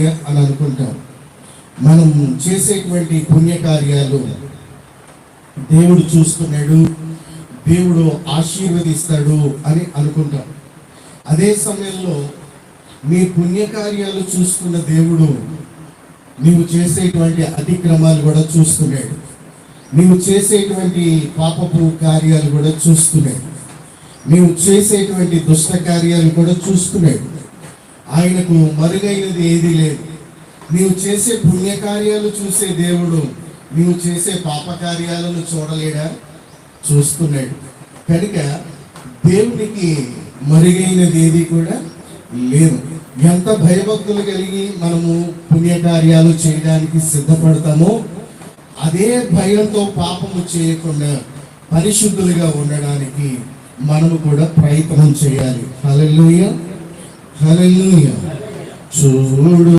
హల్లెలూయా అని అనుకుంటాం. మనం చేసేటువంటి పుణ్యకార్యాలు దేవుడు చూస్తున్నాడు, దేవుడు ఆశీర్వదిస్తాడు అని అనుకుంటాం. అదే సమయంలో నీ పుణ్యకార్యాలు చూస్తున్న దేవుడు నీవు చేసేటువంటి అతిక్రమాలు కూడా చూస్తున్నాడు, నీవు చేసేటువంటి పాపపు కార్యాలు కూడా చూస్తున్నాడు, నీవు చేసేటువంటి దుష్ట కార్యాలు కూడా చూస్తున్నాడు. ఆయనకు మరుగైనది ఏది లేదు. నీవు చేసే పుణ్యకార్యాలు చూసే దేవుడు నీవు చేసే పాప కార్యాలను చూడలేడా? చూస్తున్నాడు. కనుక దేవునికి మరుగైనది ఏది కూడా లేదు. ఎంత భయభక్తులు కలిగి మనము పుణ్యకార్యాలు చేయడానికి సిద్ధపడతామో అదే భయంతో పాపము చేయకుండా పరిశుద్ధులుగా ఉండడానికి మనము కూడా ప్రయత్నం చేయాలి. హల్లెలూయా, హల్లెలూయా. చూడు